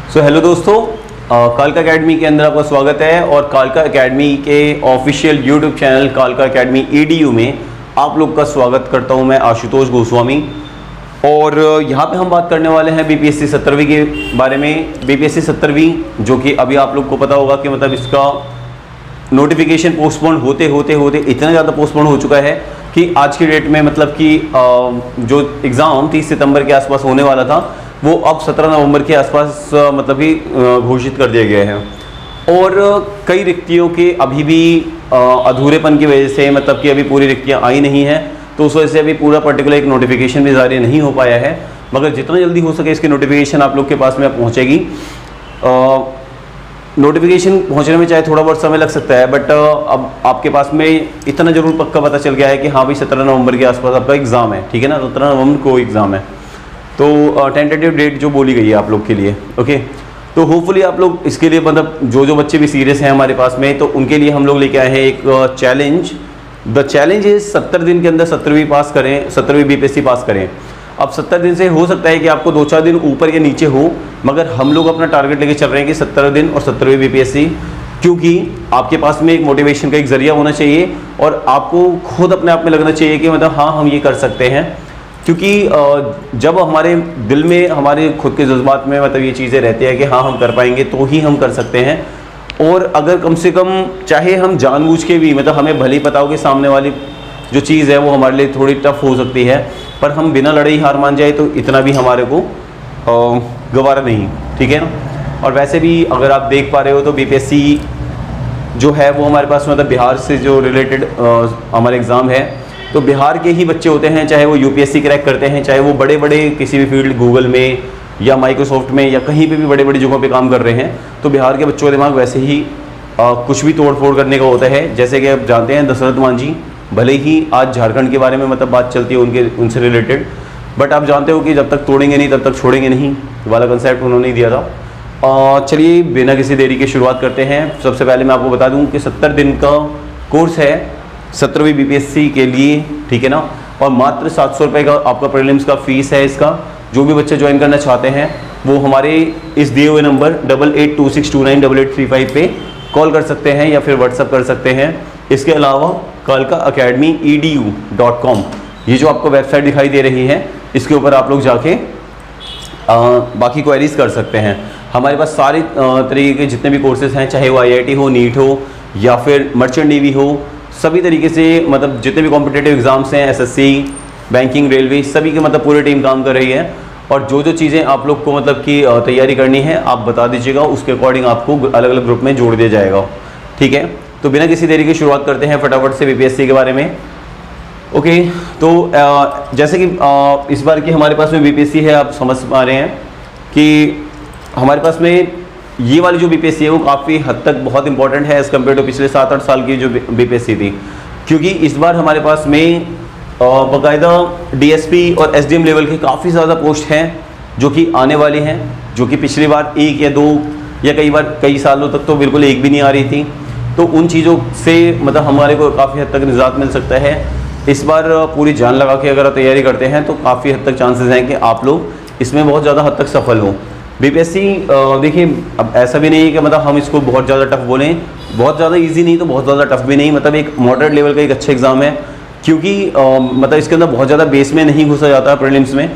Hello दोस्तों, कालका academy के अंदर आपका स्वागत है। और कालका एकेडमी के ऑफिशियल यूट्यूब चैनल कालका एकेडमी EDU में आप लोग का स्वागत करता हूं मैं, आशुतोष गोस्वामी। और यहाँ पे हम बात करने वाले हैं BPSC 17वीं के बारे में। BPSC 17वीं जो कि अभी आप लोग को पता होगा कि मतलब इसका नोटिफिकेशन पोस्टपोन होते होते इतना ज़्यादा पोस्टपोन हो चुका है कि आज की डेट में मतलब कि जो एग्ज़ाम 30 सितंबर के आसपास होने वाला था वो अब 17 नवंबर के आसपास मतलब कि घोषित कर दिया गया है। और कई रिक्तियों के अभी भी अधूरेपन की वजह से मतलब कि अभी पूरी रिक्तियाँ आई नहीं हैं, तो उस वजह से अभी पूरा पर्टिकुलर एक नोटिफिकेशन भी जारी नहीं हो पाया है। मगर जितना जल्दी हो सके इसकी नोटिफिकेशन आप लोग के पास में पहुँचेगी। नोटिफिकेशन पहुंचने में चाहे थोड़ा बहुत समय लग सकता है, बट अब आपके पास में इतना ज़रूर पक्का पता चल गया है कि हाँ भाई 17 नवंबर के आसपास आपका एग्ज़ाम है, ठीक है ना। 17 नवंबर को एग्ज़ाम है, तो टेंटेटिव डेट जो बोली गई है आप लोग के लिए, ओके। तो होपफुली आप लोग इसके लिए मतलब जो बच्चे भी सीरियस हैं हमारे पास में, तो उनके लिए हम लोग लेके आए हैं एक चैलेंज। द चैलेंज इज 70 दिन के अंदर 17वीं पास करें, 17वीं BPSC पास करें। अब 70 दिन से हो सकता है कि आपको 2-4 दिन ऊपर या नीचे हो, मगर हम लोग अपना टारगेट लेके चल रहे हैं कि 17 दिन और 17वीं BPSC, क्योंकि आपके पास में एक मोटिवेशन का एक जरिया होना चाहिए और आपको खुद अपने आप में लगना चाहिए कि मतलब हाँ हम ये कर सकते हैं। क्योंकि जब हमारे दिल में हमारे खुद के जज्बात में मतलब ये चीज़ें रहती है कि हाँ हम कर पाएंगे तो ही हम कर सकते हैं। और अगर कम से कम चाहे हम जानबूझ के भी मतलब हमें भले ही पता हो कि सामने वाली जो चीज़ है वो हमारे लिए थोड़ी टफ हो सकती है, पर हम बिना लड़े ही हार मान जाए तो इतना भी हमारे को गवारा नहीं, ठीक है ना। और वैसे भी अगर आप देख पा रहे हो तो BPSC जो है वो हमारे पास मतलब बिहार से जो रिलेटेड हमारे एग्ज़ाम है, तो बिहार के ही बच्चे होते हैं, चाहे वो UPSC क्रैक करते हैं, चाहे वो बड़े बड़े किसी भी फील्ड गूगल में या माइक्रोसॉफ्ट में या कहीं पे भी बड़े बड़ी जगहों पे काम कर रहे हैं, तो बिहार के बच्चों का दिमाग वैसे ही कुछ भी तोड़ फोड़ करने का होता है। जैसे कि आप जानते हैं दशरथ मांझी, भले ही आज झारखंड के बारे में मतलब बात चलती है उनसे रिलेटेड, बट आप जानते हो कि जब तक तोड़ेंगे नहीं तब तक छोड़ेंगे नहीं वाला कंसेप्ट उन्होंने ही दिया था। चलिए बिना किसी देरी के शुरुआत करते हैं। सबसे पहले मैं आपको बता दूं कि 70 दिन का कोर्स है 17वीं BPSC के लिए, ठीक है ना। और मात्र 700 रुपये का आपका प्रीलिम्स का फीस है इसका। जो भी बच्चे ज्वाइन करना चाहते हैं वो हमारे इस दिए हुए नंबर 8826298835 पे कॉल कर सकते हैं या फिर व्हाट्सअप कर सकते हैं। इसके अलावा कालका अकेडमी edu.com ये जो आपको वेबसाइट दिखाई दे रही है, इसके ऊपर आप लोग जाके बाकी क्वेरीज कर सकते हैं। हमारे पास सारे तरीके के जितने भी कोर्सेज हैं, चाहे वो IIT हो, नीट हो या फिर मर्चेंट नेवी हो, सभी तरीके से मतलब जितने भी कॉम्पिटिटिव एग्जाम्स हैं, SSC, बैंकिंग, रेलवे, सभी की मतलब पूरी टीम काम कर रही है। और जो चीज़ें आप लोग को मतलब कि तैयारी करनी है आप बता दीजिएगा, उसके अकॉर्डिंग आपको अलग अलग ग्रुप में जोड़ दिया जाएगा, ठीक है। तो बिना किसी देरी की शुरुआत करते हैं फटाफट से BPSC के बारे में, ओके। तो जैसे कि इस बार की हमारे पास में BPSC है, आप समझ पा रहे हैं कि हमारे पास में ये वाली जो BPSC है वो काफ़ी हद तक बहुत इंपॉर्टेंट है एज़ कम्पेयर टू पिछले 7-8 साल की जो BPSC थी। क्योंकि इस बार हमारे पास में बाकायदा DSP और SDM लेवल के काफ़ी ज़्यादा पोस्ट हैं जो कि आने वाली हैं, जो कि पिछली बार 1 या 2 या कई सालों तक तो बिल्कुल एक भी नहीं आ रही थी। तो उन चीज़ों से मतलब हमारे को काफ़ी हद तक निजात मिल सकता है। इस बार पूरी जान लगा के अगर आप तैयारी करते हैं तो काफ़ी हद तक चांसेस हैं कि आप लोग इसमें बहुत ज़्यादा हद तक सफल हों। BPSC देखिए अब ऐसा भी नहीं है कि मतलब हम इसको बहुत ज़्यादा टफ बोलें, बहुत ज़्यादा इजी नहीं तो बहुत ज़्यादा टफ भी नहीं, मतलब एक मॉडरेट लेवल का एक अच्छा एग्ज़ाम है। क्योंकि मतलब इसके अंदर बहुत ज़्यादा बेस में नहीं घुसा जाता है प्रीलिम्स में,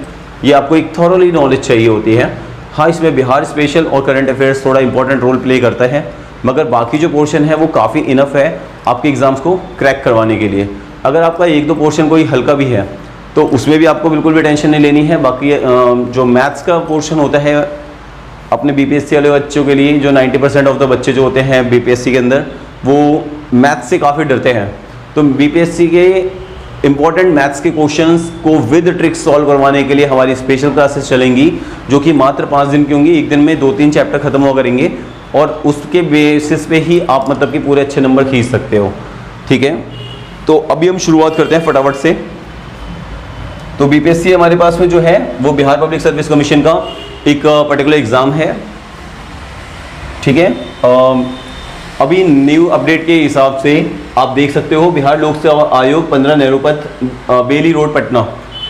ये आपको एक थॉरोली नॉलेज चाहिए होती है। हाँ, इसमें बिहार स्पेशल और करंट अफेयर्स थोड़ा इंपॉर्टेंट रोल प्ले करता है, मगर बाकी जो पोर्शन है वो काफ़ी इनफ है आपके एग्ज़ाम्स को क्रैक करवाने के लिए। अगर आपका 1-2 पोर्शन कोई हल्का भी है तो उसमें भी आपको बिल्कुल भी टेंशन नहीं लेनी है। बाकी जो मैथ्स का पोर्शन होता है अपने BPSC वाले बच्चों के लिए, जो 90% ऑफ द बच्चे जो होते हैं BPSC के अंदर वो मैथ्स से काफ़ी डरते हैं, तो BPSC के इंपॉर्टेंट मैथ्स के क्वेश्चंस को विद ट्रिक्स सॉल्व करवाने के लिए हमारी स्पेशल क्लासेस चलेंगी, जो कि मात्र 5 दिन की होंगी। एक दिन में 2-3 चैप्टर खत्म हो करेंगे और उसके बेसिस पे ही आप मतलब कि पूरे अच्छे नंबर खींच सकते हो, ठीक है। तो अभी हम शुरुआत करते हैं फटाफट से। तो BPSC हमारे पास में जो है वो बिहार पब्लिक सर्विस कमीशन का एक पर्टिकुलर एग्ज़ाम है, ठीक है। अभी न्यू अपडेट के हिसाब से आप देख सकते हो बिहार लोक सेवा आयोग 15 नेहरू पथ बेली रोड पटना,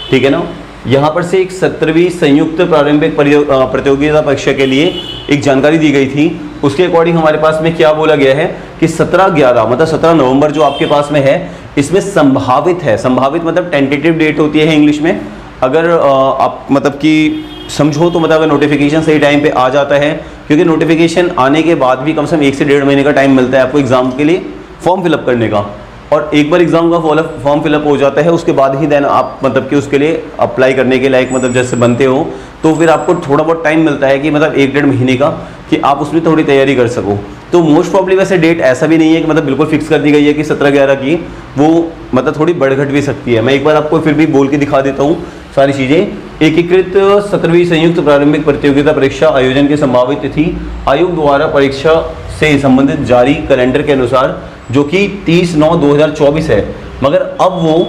ठीक है ना। यहाँ पर से एक 17वीं संयुक्त प्रारंभिक प्रतियोगिता परीक्षा के लिए एक जानकारी दी गई थी। उसके अकॉर्डिंग हमारे पास में क्या बोला गया है कि 17/11 मतलब 17 नवंबर जो आपके पास में है, इसमें संभावित है, संभावित मतलब टेंटेटिव डेट होती है इंग्लिश में। अगर आप मतलब कि समझो तो मतलब अगर नोटिफिकेशन सही टाइम पे आ जाता है, क्योंकि नोटिफिकेशन आने के बाद भी कम से कम 1 से 1.5 महीने का टाइम मिलता है आपको एग्जाम के लिए फॉर्म फिलअप करने का, और एक बार एग्जाम का फॉर्म फिलअप हो जाता है उसके बाद ही देन आप मतलब कि उसके लिए अप्लाई करने के लायक मतलब जैसे बनते हो, तो फिर आपको थोड़ा बहुत टाइम मिलता है कि मतलब 1-1.5 महीने का कि आप उसमें थोड़ी तैयारी कर सको। तो मोस्ट प्रॉब्ली वैसे डेट ऐसा भी नहीं है कि मतलब बिल्कुल फिक्स कर दी गई है कि 17/11 की, वो मतलब थोड़ी बढ़ घट भी सकती है। मैं एक बार आपको फिर भी बोल के दिखा देता हूँ सारी चीज़ें। एकीकृत 17वीं संयुक्त प्रारंभिक प्रतियोगिता परीक्षा आयोजन की संभावित तिथि आयोग द्वारा परीक्षा से संबंधित जारी कैलेंडर के अनुसार, जो कि 30/9/2024 है, मगर अब वो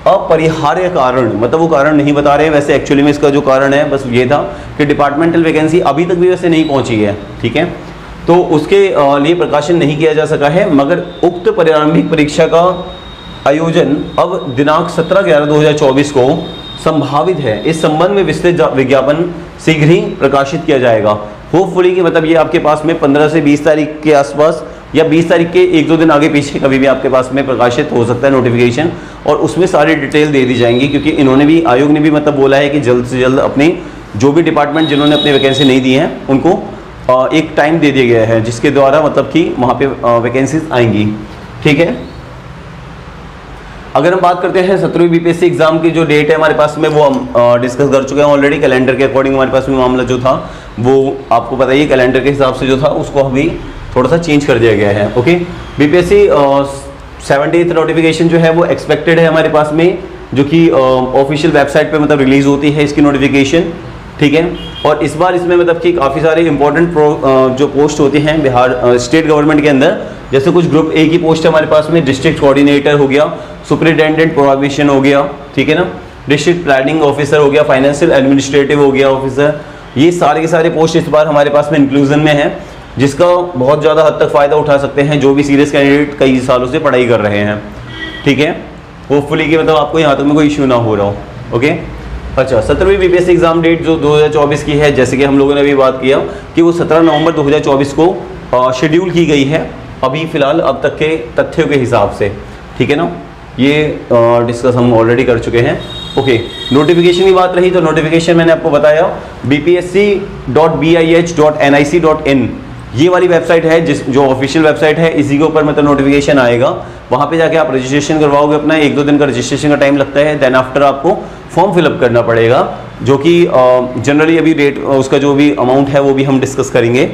अपरिहार्य कारण मतलब वो कारण नहीं बता रहे हैं। वैसे एक्चुअली में इसका जो कारण है बस ये था कि डिपार्टमेंटल वैकेंसी अभी तक भी वैसे नहीं पहुंची है, ठीक है, तो उसके लिए प्रकाशन नहीं किया जा सका है, मगर उक्त प्रारंभिक परीक्षा का आयोजन अब दिनांक 17/11/2024 को संभावित है। इस संबंध में विस्तृत विज्ञापन शीघ्र ही प्रकाशित किया जाएगा। होपफुली कि मतलब ये आपके पास में 15 से 20 तारीख के आसपास या 20 तारीख के 1-2 दिन आगे पीछे कभी भी आपके पास में प्रकाशित हो सकता है नोटिफिकेशन, और उसमें सारी डिटेल दे दी जाएंगी, क्योंकि इन्होंने भी, आयोग ने भी मतलब बोला है कि जल्द से जल्द अपने जो भी डिपार्टमेंट जिन्होंने अपनी वैकेंसी नहीं दी हैं उनको एक टाइम दे दिया गया है जिसके द्वारा मतलब कि वहाँ पे वैकेंसीज आएंगी, ठीक है। अगर हम बात करते हैं 17वीं बीपीएससी एग्जाम की जो डेट है हमारे पास में, वो हम डिस्कस कर चुके हैं ऑलरेडी। कैलेंडर के अकॉर्डिंग हमारे पास में मामला जो था वो आपको पता ही है, कैलेंडर के हिसाब से जो था उसको अभी थोड़ा सा चेंज कर दिया गया है। ओके, बीपीएससी 70th नोटिफिकेशन जो है वो एक्सपेक्टेड है हमारे पास में, जो कि ऑफिशियल वेबसाइट पे मतलब रिलीज होती है इसकी नोटिफिकेशन, ठीक है। और इस बार इसमें मतलब कि काफ़ी सारे इंपॉर्टेंट जो पोस्ट होते हैं बिहार स्टेट गवर्नमेंट के अंदर, जैसे कुछ ग्रुप ए की पोस्ट है हमारे पास में, डिस्ट्रिक्ट कोऑर्डिनेटर हो गया, सुपरिटेंडेंट प्रोहिबिशन हो गया, ठीक है ना, डिस्ट्रिक्ट प्लानिंग ऑफिसर हो गया, फाइनेंशियल एडमिनिस्ट्रेटिव हो गया ऑफिसर। ये सारे के सारे पोस्ट इस बार हमारे पास में इंक्लूजन में है, जिसका बहुत ज़्यादा हद तक फ़ायदा उठा सकते हैं जो भी सीरियस कैंडिडेट कई सालों से पढ़ाई कर रहे हैं, ठीक है। होपफुली कि मतलब आपको यहाँ तक में कोई इश्यू ना हो रहा हो। ओके, अच्छा, 17वीं बीपीएससी एग्जाम डेट जो 2024 की है, जैसे कि हम लोगों ने अभी बात किया कि वो 17 नवंबर 2024 को शेड्यूल की गई है अभी फ़िलहाल अब तक के तथ्यों के हिसाब से, ठीक है ना। ये डिस्कस हम ऑलरेडी कर चुके हैं। ओके, नोटिफिकेशन की बात रही तो नोटिफिकेशन मैंने आपको बताया bpsc.bih.nic.in ये वाली वेबसाइट है, जो ऑफिशियल वेबसाइट है, इसी के ऊपर मतलब नोटिफिकेशन आएगा। वहाँ पे जाके आप रजिस्ट्रेशन करवाओगे अपना, 1-2 दिन का रजिस्ट्रेशन का टाइम लगता है। देन आफ्टर आपको फॉर्म फिलअप करना पड़ेगा, जो कि जनरली अभी रेट उसका जो भी अमाउंट है वो भी हम डिस्कस करेंगे,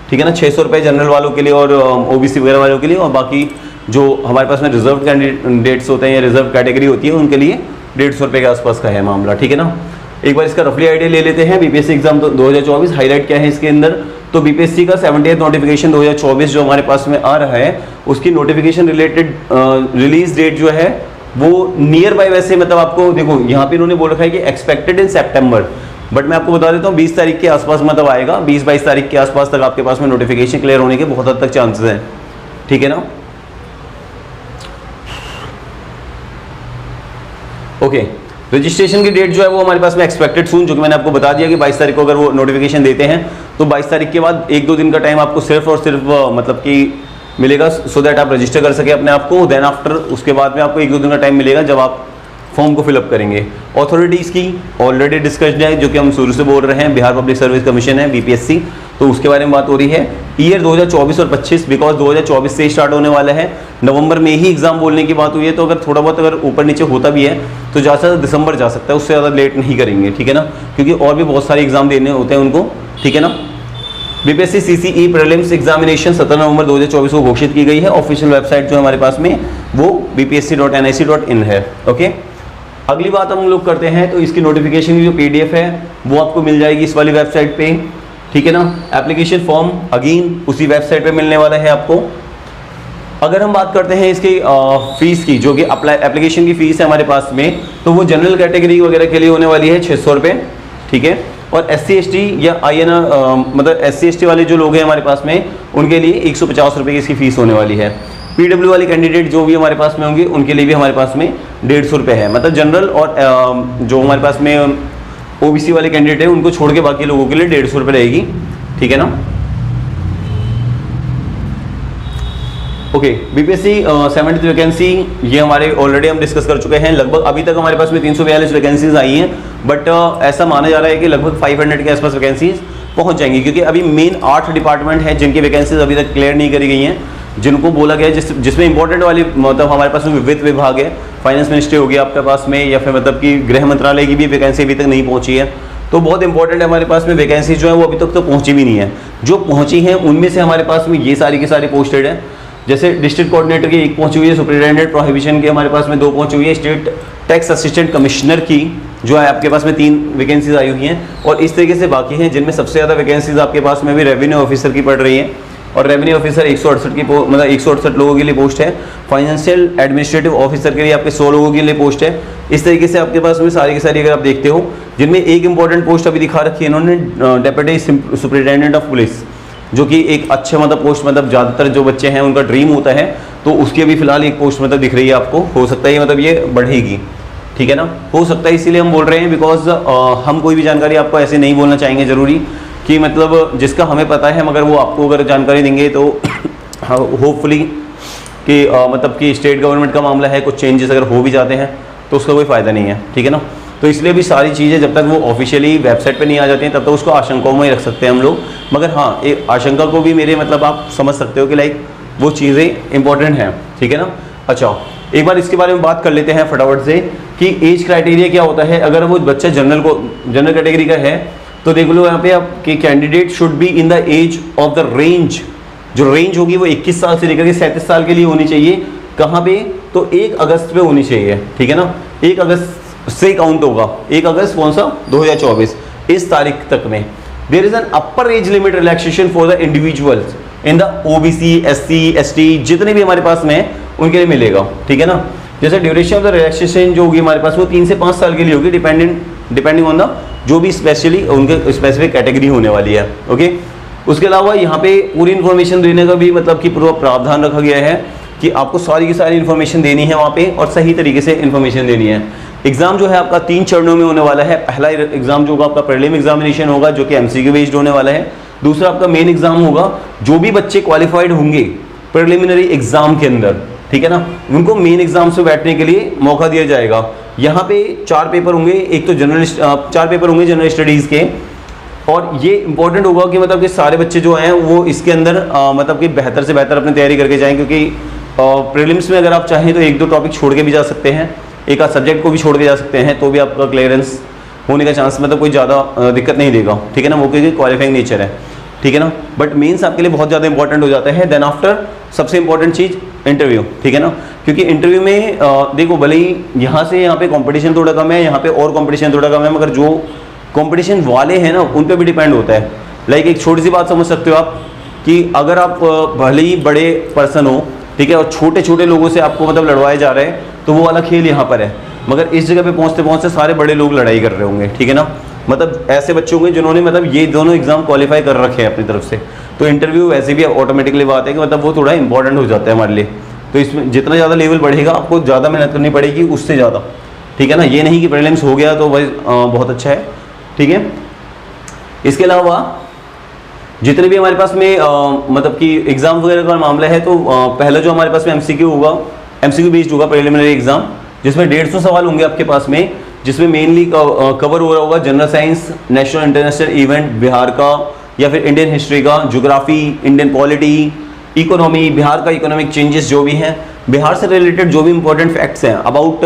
ठीक है ना। 600 रुपये जनरल वालों के लिए और ओबीसी वगैरह वालों के लिए, और बाकी जो हमारे पास में रिजर्व कैंडिडेट्स होते हैं या रिजर्व कैटेगरी होती है उनके लिए 150 रुपये के आसपास का है मामला, ठीक है ना। एक बार इसका रफली आइडिया ले लेते हैं। बीपीएससी एग्जाम 2024 हाईलाइट क्या है इसके अंदर, तो बीपीएससी का 70th नोटिफिकेशन 2024 जो हमारे पास में आ रहा है, उसकी नोटिफिकेशन रिलेटेड रिलीज डेट जो है वो नियर बाय, वैसे मतलब आपको देखो यहाँ पे इन्होंने बोल रखा है कि एक्सपेक्टेड इन सितंबर, बट मैं आपको बता देता हूँ 20 तारीख के आसपास मतलब आएगा। 20-22 तारीख के आसपास तक आपके पास में नोटिफिकेशन क्लियर होने के बहुत हद तक चांसेस हैं, ठीक है ना। ओके, रजिस्ट्रेशन की डेट जो है वो हमारे पास में एक्सपेक्टेड सून, जो कि मैंने आपको बता दिया कि 22 तारीख को अगर वो नोटिफिकेशन देते हैं तो 22 तारीख के बाद 1-2 दिन का टाइम आपको सिर्फ और सिर्फ मतलब कि मिलेगा, सो दैट आप रजिस्टर कर सके अपने आप को। देन आफ्टर उसके बाद में आपको 1-2 दिन का टाइम मिलेगा जब आप फॉर्म को फिलअप करेंगे। अथॉरिटीज़ की ऑलरेडी डिस्कस्ड है, जो कि हम शुरू से बोल रहे हैं, बिहार पब्लिक सर्विस कमीशन है बीपीएससी, तो उसके बारे में बात हो रही है। ईयर 2024 और 25, बिकॉज 2024 से स्टार्ट होने वाला है, नवंबर में ही एग्जाम बोलने की बात हुई है, तो अगर थोड़ा बहुत अगर ऊपर नीचे होता भी है तो ज़्यादा से ज़्यादा दिसंबर जा सकता है, उससे ज़्यादा लेट नहीं करेंगे, ठीक है ना, क्योंकि और भी बहुत सारे एग्जाम देने होते हैं उनको, ठीक है ना। बीपीएससी सीसीई प्रीलिम्स एग्जामिनेशन 17 नवंबर 2024 को घोषित की गई है। ऑफिशियल वेबसाइट जो हमारे पास में वो bpsc.nic.in है। ओके, अगली बात हम लोग करते हैं, तो इसकी नोटिफिकेशन की जो पीडीएफ है वो आपको मिल जाएगी इस वाली वेबसाइट पे, ठीक है ना। एप्लीकेशन फॉर्म अगेन उसी वेबसाइट पे मिलने वाला है आपको। अगर हम बात करते हैं इसकी फीस की, जो कि एप्लीकेशन की फीस है हमारे पास में, तो वो जनरल कैटेगरी वगैरह के लिए होने वाली है 600 रुपये, ठीक है। और SC/ST या INR मतलब SC/ST वाले जो लोग हैं हमारे पास में, उनके लिए 150 रुपये की इसकी फ़ीस होने वाली है। PW वाले कैंडिडेट जो भी हमारे पास में होंगे उनके लिए भी हमारे पास में 150 रुपये है। मतलब जनरल और जो हमारे पास में OBC वाले कैंडिडेट है उनको छोड़ के बाकी लोगों के लिए 150 रुपये रहेगी, ठीक है ना। ओके, BPSC 70 वैकेंसी ये हमारे ऑलरेडी हम डिस्कस कर चुके हैं। लगभग अभी तक हमारे पास में 342 वैकेंसीज आई हैं, बट ऐसा माना जा रहा है कि लगभग 500 के आसपास वैकेंसीज पहुंच जाएंगी, क्योंकि अभी मेन 8 डिपार्टमेंट हैं जिनकी वैकेंसीज अभी तक क्लियर नहीं करी गई हैं, जिनको बोला गया है जिसमें इंपॉर्टेंट वाली मतलब हमारे पास में वित्त विभाग है, फाइनेंस मिनिस्ट्री होगी आपके पास में, या फिर मतलब कि गृह मंत्रालय की भी वैकेंसी अभी तक नहीं पहुंची है। तो बहुत इंपॉर्टेंट है हमारे पास में वैकेंसी जो है वो अभी तक तो पहुंची भी नहीं है। जो पहुंची हैं उनमें से हमारे पास में ये सारी की सारी पोस्टेड है। जैसे डिस्ट्रिक्ट कोऑर्डिनेटर की 1 पहुंची हुई है, सुपरिटेंडेंट प्रोहिबिशन की हमारे पास में 2 पहुंची हुई है, स्टेट टैक्स असिस्टेंट कमिश्नर की जो है आपके पास में 3 वैकेंसीज आई हुई हैं, और इस तरीके से बाकी हैं जिनमें सबसे ज़्यादा वैकेंसीज आपके पास में भी रेवेन्यू ऑफिसर की पड़ रही हैं, और रेवेन्यू ऑफिसर 168 की मतलब 168 लोगों के लिए पोस्ट है। फाइनेंशियल एडमिनिस्ट्रेटिव ऑफिसर के लिए आपके 100 लोगों के लिए पोस्ट है। इस तरीके से आपके पास में सारी की सारी अगर आप देखते हो, जिनमें एक इंपॉर्टेंट पोस्ट अभी दिखा रखी है इन्होंने, डेप्यूटी सुपरिटेंडेंट ऑफ पुलिस, जो कि एक अच्छे मतलब पोस्ट, मतलब ज़्यादातर जो बच्चे हैं उनका ड्रीम होता है, तो उसकी अभी फिलहाल एक पोस्ट मतलब दिख रही है आपको। हो सकता है मतलब ये बढ़ेगी, ठीक है ना, हो सकता है, इसीलिए हम बोल रहे हैं बिकॉज हम कोई भी जानकारी आपको ऐसे नहीं बोलना चाहेंगे ज़रूरी कि मतलब जिसका हमें पता है, मगर वो आपको अगर जानकारी देंगे तो होपफुली कि मतलब कि स्टेट गवर्नमेंट का मामला है, कुछ चेंजेस अगर हो भी जाते हैं तो उसका कोई फ़ायदा नहीं है, ठीक है ना। तो इसलिए भी सारी चीज़ें जब तक वो ऑफिशियली वेबसाइट पे नहीं आ जाती हैं तब तक उसको आशंकाओं में ही रख सकते हैं हम लोग। मगर हाँ, एक आशंका को भी मेरे मतलब आप समझ सकते हो कि लाइक वो चीज़ें इंपॉर्टेंट हैं, ठीक है ना। अच्छा, एक बार इसके बारे में बात कर लेते हैं फटाफट से कि एज क्राइटेरिया क्या होता है। अगर वो बच्चा जनरल कैटेगरी का है तो देख लो यहाँ पे आप कि candidate should be in the age of the range. जो रेंज होगी वो 21 साल से लेकर के 37 साल के लिए होनी चाहिए। कहाँ पे? तो 1 अगस्त पे होनी चाहिए, ठीक है ना। 1 अगस्त से काउंट होगा, 1 अगस्त कौन सा 2024 इस तारीख तक में। There is an upper age limit relaxation for the individuals in the OBC SC ST जितने भी हमारे पास में उनके लिए मिलेगा, ठीक है ना। जैसे ड्यूरेशन ऑफ द रिलैक्सेशन जो होगी हमारे पास वो 3 से 5 साल के लिए होगी, डिपेंडिंग ऑन द जो भी स्पेशली उनके स्पेसिफिक कैटेगरी होने वाली है, ओके। उसके अलावा यहाँ पे पूरी इन्फॉर्मेशन देने का भी मतलब कि पूरा प्रावधान रखा गया है कि आपको सारी की सारी इन्फॉर्मेशन देनी है वहाँ पे, और सही तरीके से इन्फॉर्मेशन देनी है। एग्जाम जो है आपका 3 चरणों में होने वाला है। पहला एग्जाम जो होगा आपका प्रीलिम एग्जामिनेशन होगा, जो कि MCQ बेस्ड होने वाला है। दूसरा आपका मेन एग्जाम होगा। जो भी बच्चे क्वालिफाइड होंगे प्रिलिमिनरी एग्जाम के अंदर, ठीक है ना, उनको मेन एग्जाम से बैठने के लिए मौका दिया जाएगा। यहाँ पे 4 पेपर होंगे, एक तो 4 पेपर होंगे जनरल स्टडीज़ के, और ये इंपॉर्टेंट होगा कि मतलब कि सारे बच्चे जो हैं वो इसके अंदर मतलब कि बेहतर से बेहतर अपनी तैयारी करके जाएं, क्योंकि प्रीलिम्स में अगर आप चाहें तो 1-2 टॉपिक छोड़ के भी जा सकते हैं, एक आध सब्जेक्ट को भी छोड़ के जा सकते हैं, तो भी आपका क्लियरेंस होने का चांस मतलब कोई ज़्यादा दिक्कत नहीं देगा, ठीक है ना, वो क्योंकि क्वालिफाइंग नेचर है, ठीक है ना। बट मेंस आपके लिए बहुत ज़्यादा इंपॉर्टेंट हो जाता है। देन आफ्टर सबसे इंपॉर्टेंट चीज़ इंटरव्यू, ठीक है ना, क्योंकि इंटरव्यू में देखो भले ही यहाँ से यहाँ पे कंपटीशन थोड़ा कम है, यहाँ पे और कंपटीशन थोड़ा कम है, मगर जो कंपटीशन वाले हैं ना उन पे भी डिपेंड होता है। लाइक एक छोटी सी बात समझ सकते हो आप कि अगर आप भले ही बड़े पर्सन हो, ठीक है, और छोटे छोटे लोगों से आपको मतलब लड़वाए जा रहे हैं, तो वो वाला खेल यहाँ पर है। मगर इस जगह पे पहुँचते पहुँचते सारे बड़े लोग लड़ाई कर रहे होंगे, ठीक है ना, मतलब ऐसे बच्चे होंगे जिन्होंने मतलब ये दोनों एग्जाम क्वालिफाई कर रखे हैं अपनी तरफ से। तो इंटरव्यू वैसे भी ऑटोमेटिकली बात है कि मतलब वो थोड़ा इंपॉर्टेंट हो जाता है हमारे लिए। तो इसमें जितना ज़्यादा लेवल बढ़ेगा आपको ज़्यादा मेहनत करनी पड़ेगी उससे ज़्यादा, ठीक है ना। ये नहीं कि प्रीलिम्स हो गया तो भाई बहुत अच्छा है, ठीक है। इसके अलावा जितने भी हमारे पास में मतलब कि एग्ज़ाम वगैरह का मामला है, तो पहला जो हमारे पास में MCQ होगा, MCQ बेस्ड होगा प्रीलिमिनरी एग्जाम, जिसमें 150 सवाल होंगे आपके पास में, जिसमें मेनली कवर हो रहा होगा general science, national international event Bihar का, या फिर इंडियन हिस्ट्री का, geography, Indian polity, economy, Bihar का इकोनॉमिक चेंजेस जो भी हैं, बिहार से रिलेटेड जो भी इंपॉर्टेंट फैक्ट्स हैं अबाउट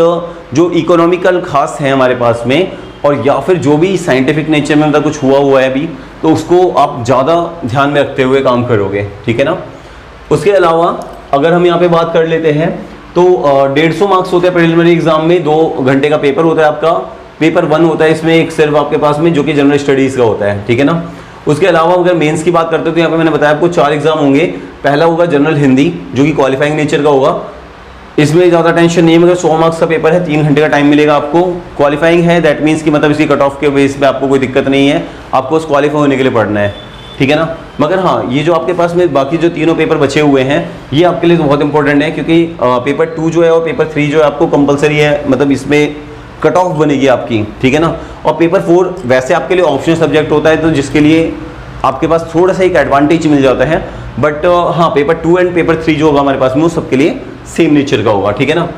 जो इकोनॉमिकल खास हैं हमारे पास में, और या फिर जो भी साइंटिफिक नेचर में मतलब कुछ हुआ है अभी, तो उसको आप ज़्यादा ध्यान में रखते हुए काम करोगे, ठीक है ना। उसके अलावा अगर हम यहाँ पे बात कर लेते हैं तो 150 मार्क्स होते हैं प्रीलिमिनरी एग्जाम में। 2 घंटे का पेपर होता है आपका। पेपर 1 होता है इसमें एक सिर्फ आपके पास में, जो कि जनरल स्टडीज़ का होता है, ठीक है ना। उसके अलावा अगर मेंस की बात करते हो तो यहाँ पे मैंने बताया आपको 4 एग्जाम होंगे। पहला होगा जनरल हिंदी, जो कि क्वालिफाइंग नेचर का होगा। इसमें ज़्यादा टेंशन नहीं है, मगर 100 मार्क्स का पेपर है, 3 घंटे का टाइम मिलेगा आपको। क्वालिफाइंग है, दैट मीन्स कि मतलब इसकी कट ऑफ के बेस पे आपको कोई दिक्कत नहीं है, आपको उस क्वालिफाई होने के लिए पढ़ना है, ठीक है ना। मगर हाँ, ये जो आपके पास में बाकी जो तीनों पेपर बचे हुए हैं ये आपके लिए तो बहुत इंपॉर्टेंट है, क्योंकि पेपर 2 जो है और पेपर 3 जो है आपको कंपलसरी है, मतलब इसमें कट ऑफ बनेगी आपकी, ठीक है ना। और पेपर 4 वैसे आपके लिए ऑप्शनल सब्जेक्ट होता है, तो जिसके लिए आपके पास थोड़ा सा एक एडवांटेज मिल जाता है। बट हाँ, पेपर 2 एंड पेपर 3 जो होगा हमारे पास में वो सबके लिए सेम नेचर का होगा, ठीक है ना।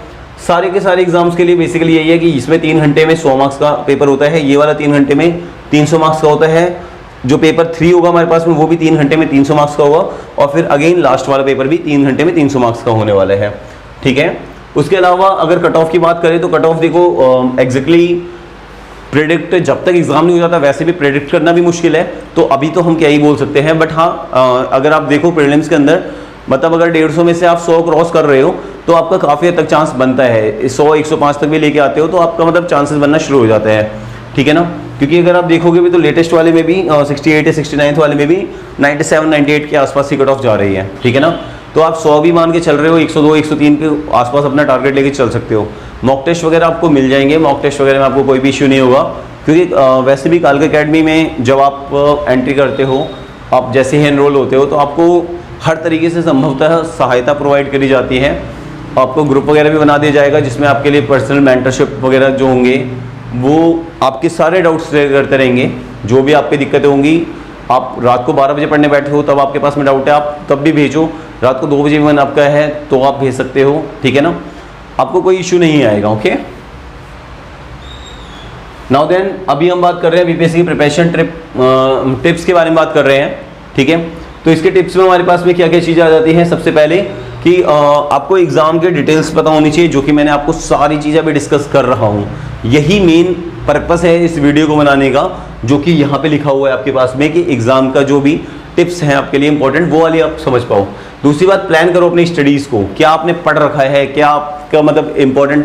सारे के सारे एग्जाम्स के लिए बेसिकली यही है कि इसमें 3 घंटे में 100 मार्क्स का पेपर होता है, ये वाला 3 घंटे में 300 मार्क्स का होता है। जो पेपर 3 होगा हमारे पास में वो भी 3 घंटे में 300 मार्क्स का होगा, और फिर अगेन लास्ट वाला पेपर भी 3 घंटे में 300 मार्क्स का होने वाला है, ठीक है। उसके अलावा अगर कट ऑफ की बात करें तो कट ऑफ देखो एग्जैक्टली प्रेडिक्ट जब तक एग्जाम नहीं हो जाता वैसे भी प्रेडिक्ट करना भी मुश्किल है, तो अभी तो हम क्या ही बोल सकते हैं। बट हाँ, अगर आप देखो प्रीलिम्स के अंदर, मतलब अगर 150 में से आप 100 क्रॉस कर रहे हो तो आपका काफ़ी हद तक चांस बनता है। 100-105 तक भी लेके आते हो तो आपका मतलब चांसेस बनना शुरू हो जाते हैं, ठीक है ना। क्योंकि अगर आप देखोगे भी तो लेटेस्ट वाले में भी 68 या 69 वाले में भी 97-98 के आसपास की कट ऑफ जा रही है, ठीक है ना। तो आप 100 भी मान के चल रहे हो, 102-103 के आसपास अपना टारगेट लेके चल सकते हो। मॉक टेस्ट वगैरह आपको मिल जाएंगे, मॉक टेस्ट वगैरह में आपको कोई भी इशू नहीं होगा, क्योंकि वैसे भी कालका अकेडमी में जब आप एंट्री करते हो, आप जैसे ही एनरोल होते हो तो आपको हर तरीके से संभवतः सहायता प्रोवाइड करी जाती है। आपको ग्रुप वगैरह भी बना दिया जाएगा जिसमें आपके लिए पर्सनल मेंटरशिप वगैरह जो होंगे वो आपके सारे डाउट्स क्लियर करते रहेंगे। जो भी आपकी दिक्कतें होंगी, आप रात को 12 बजे पढ़ने बैठे हो तब आपके पास में डाउट है, आप तब भी भेजो। रात को 2 बजे मन आपका है तो आप भेज सकते हो, ठीक है ना। आपको कोई इशू नहीं आएगा, ओके। नाउ देन अभी हम बात कर रहे हैं बीपीएससी की प्रिपरेशन टिप्स के बारे में बात कर रहे हैं, ठीक है। तो इसके टिप्स में हमारे पास में क्या क्या चीज़ें आ जाती हैं। सबसे पहले कि आपको एग्ज़ाम के डिटेल्स पता होनी चाहिए, जो कि मैंने आपको सारी चीज़ें अभी डिस्कस कर रहा हूँ। यही मेन पर्पस है इस वीडियो को बनाने का, जो कि यहाँ पे लिखा हुआ है आपके पास में कि एग्ज़ाम का जो भी टिप्स हैं आपके लिए इंपॉर्टेंट वो वाली आप समझ पाओ। दूसरी बात, प्लान करो अपनी स्टडीज़ को, क्या आपने पढ़ रखा है, क्या आपका मतलब इंपॉर्टेंट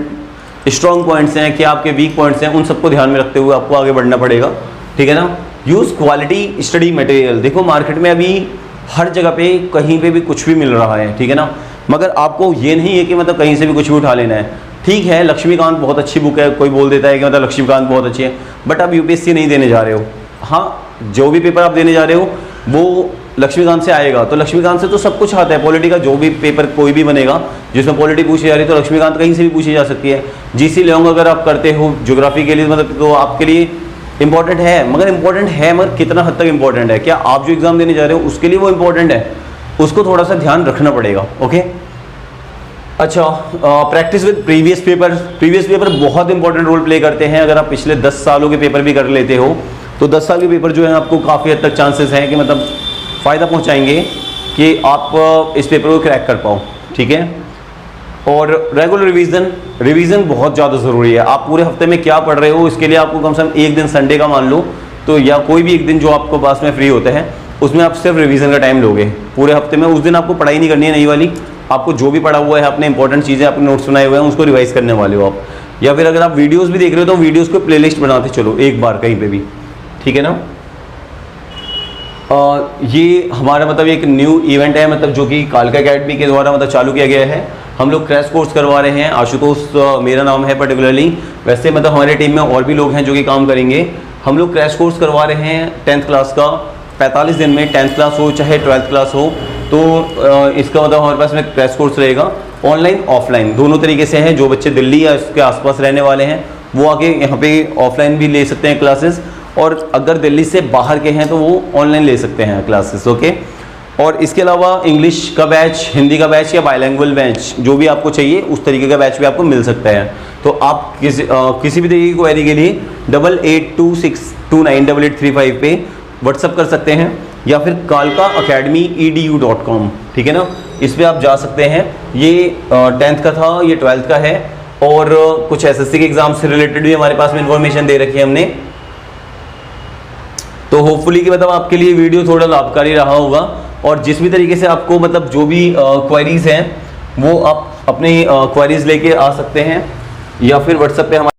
स्ट्रॉन्ग पॉइंट्स हैं, क्या आपके वीक पॉइंट्स हैं, उन सबको ध्यान में रखते हुए आपको आगे बढ़ना पड़ेगा, ठीक है ना। Use quality study material. देखो मार्केट में अभी हर जगह पे कहीं पे भी कुछ भी मिल रहा है, ठीक है ना। मगर आपको ये नहीं है कि मतलब कहीं से भी कुछ भी उठा लेना है। ठीक है, लक्ष्मीकांत बहुत अच्छी बुक है, कोई बोल देता है कि मतलब लक्ष्मीकांत बहुत अच्छी है, बट आप यूपीएससी नहीं देने जा रहे हो। हाँ, जो भी पेपर आप देने जा रहे हो वो लक्ष्मीकांत से आएगा, तो लक्ष्मीकांत से तो सब कुछ आता है। पॉलिटी का जो भी पेपर कोई भी बनेगा जिसमें पॉलिटी पूछी जा रही है तो लक्ष्मीकांत कहीं से भी पूछी जा सकती है। जीसी लोंग अगर आप करते हो ज्योग्राफी के लिए, मतलब तो आपके लिए इंपॉर्टेंट है, मगर कितना हद तक इंपॉर्टेंट है, क्या आप जो एग्जाम देने जा रहे हो उसके लिए वो इंपॉर्टेंट है, उसको थोड़ा सा ध्यान रखना पड़ेगा, ओके। अच्छा, प्रैक्टिस विद प्रीवियस पेपर बहुत इंपॉर्टेंट रोल प्ले करते हैं। अगर आप पिछले 10 सालों के पेपर भी कर लेते हो तो 10 साल के पेपर जो है आपको काफ़ी हद तक चांसेस हैं कि मतलब फ़ायदा पहुंचाएंगे कि आप इस पेपर को क्रैक कर पाओ, ठीक है। और रेगुलर रिवीजन बहुत ज़्यादा ज़रूरी है। आप पूरे हफ्ते में क्या पढ़ रहे हो इसके लिए आपको कम से कम एक दिन संडे का मान लो तो, या कोई भी एक दिन जो आपको पास में फ्री होता है उसमें आप सिर्फ रिवीजन का टाइम लोगे पूरे हफ्ते में। उस दिन आपको पढ़ाई नहीं करनी है नई वाली, आपको जो भी पढ़ा हुआ है, अपने इंपॉर्टेंट चीज़ें अपने नोट्स बनाए हुए हैं उसको रिवाइज करने वाले हो आप। या फिर अगर आप वीडियोज़ भी देख रहे हो तो वीडियोज़ को प्लेलिस्ट बनाते चलो एक बार कहीं पर भी, ठीक है ना। ये हमारा मतलब एक न्यू इवेंट है, मतलब जो कि कालका अकेडमी के द्वारा मतलब चालू किया गया है। हम लोग क्रैश कोर्स करवा रहे हैं। आशुतोष मेरा नाम है पर्टिकुलरली, वैसे मतलब हमारे टीम में और भी लोग हैं जो कि काम करेंगे। हम लोग क्रैश कोर्स करवा रहे हैं 10th क्लास का 45 दिन में, 10th क्लास हो चाहे 12th क्लास हो। तो इसका मतलब हमारे पास में क्रैश कोर्स रहेगा ऑनलाइन ऑफलाइन दोनों तरीके से है। जो बच्चे दिल्ली या इसके आसपास रहने वाले हैं वो आके यहाँ पे ऑफलाइन भी ले सकते हैं क्लासेस, और अगर दिल्ली से बाहर के हैं तो वो ऑनलाइन ले सकते हैं क्लासेस, ओके। और इसके अलावा इंग्लिश का बैच, हिंदी का बैच या बाइलिंगुअल बैच जो भी आपको चाहिए उस तरीके का बैच भी आपको मिल सकता है। तो आप किसी भी तरीके की क्वेरी के लिए 8826298835 पे व्हाट्सअप कर सकते हैं, या फिर kalkaacademyedu.com, ठीक है ना, इस पर आप जा सकते हैं। ये 10th का था, ये 12th का है, और कुछ SSC के एग्जाम से रिलेटेड भी हमारे पास में इन्फॉर्मेशन दे रखी है हमने। तो होपफुली कि मतलब आपके लिए वीडियो थोड़ा लाभकारी रहा होगा, और जिस भी तरीके से आपको मतलब जो भी क्वेरीज हैं वो आप अपनी क्वेरीज लेके आ सकते हैं, या फिर व्हाट्सएप पे हमारे